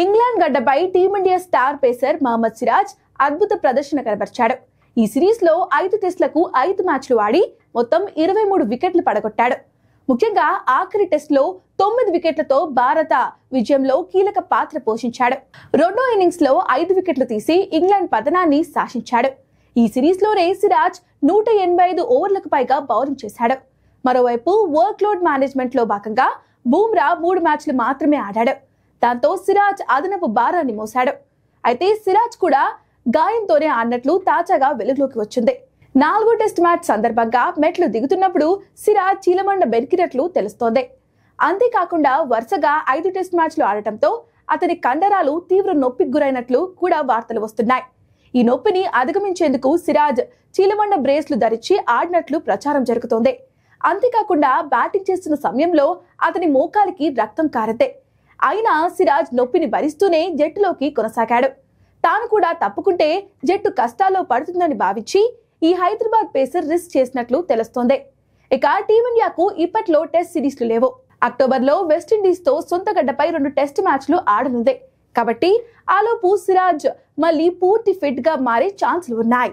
England గడ్డపై team India star pacer Mohammed Siraj అద్భుత ప్రదర్శన కనబర్చాడు. ఈ సిరీస్ లో 5 టెస్టులకు 5 మ్యాచ్లు ఆడి మొత్తం 23 వికెట్లు పడగొట్టాడు. ముఖ్యంగా ఆఖరి టెస్ట్ లో 9 వికెట్లతో భారత విజయంలో కీలక పాత్ర పోషించాడు. రెండో ఇన్నింగ్స్ లో 5 వికెట్లు తీసి ఇంగ్లాండ్ పతనాన్ని శాసించాడు. ఈ సిరీస్ లోనే సిరాజ్ 185 ఓవర్లకు పైగా బౌలింగ్ చేశాడు. మరోవైపు వర్క్ లోడ్ మేనేజ్మెంట్ లో భాగంగా బూమ్రా 3 మ్యాచ్లు మాత్రమే ఆడాడు. దాంతో సిరాజ్ అదనపు భారాన్ని మోశాడు. అయితే సిరాజ్ కూడా గాయంతోనే ఆడినట్లు తాజాగా వెలుగులోకి వచ్చింది. 4వ టెస్ట్ మ్యాచ్ సందర్భంగా మెట్లు దిగుతున్నప్పుడు సిరాజ్ చీలమండ బెరికినట్లు తెలుస్తోంది. అంతేకాకుండా వరుసగా 5 టెస్ట్ మ్యాచ్లు ఆడటంతో అతని కండరాలు తీవ్ర నొప్పికి గురైనట్లు కూడా వార్తలు వస్తున్నాయి. ఈ నొప్పిని అధిగమించేందుకు సిరాజ్ చీలమండ బ్రేస్లు ధరించి ఆడినట్లు ప్రచారం జరుగుతోంది. అంతేకాకుండా బ్యాటింగ్ చేస్తున్న సమయంలో అతని మోకాలికి రక్తం కారింది. అయినా సిరాజ్ నొప్పిని భరిస్తూనే జట్టులోకి కొనసాగాడు. తాను కూడా తప్పుకుంటే జట్టు కష్టాల్లో పడుతుందని భావించి ఈ హైదరాబాద్ పేసర్ రిస్క్ చేసినట్లు తెలుస్తోంది. ఇక టీమిండియాకు ఇప్పట్లో టెస్ట్ సిరీస్లు లేవు. అక్టోబర్లో వెస్టిండీస్ తో సొంత గడ్డపై 2 టెస్ట్ మ్యాచ్లు ఆడనుంది. కాబట్టి ఆలోపు సిరాజ్ మళ్ళీ పూర్తి ఫిట్ గా మారే ఛాన్సులు ఉన్నాయి.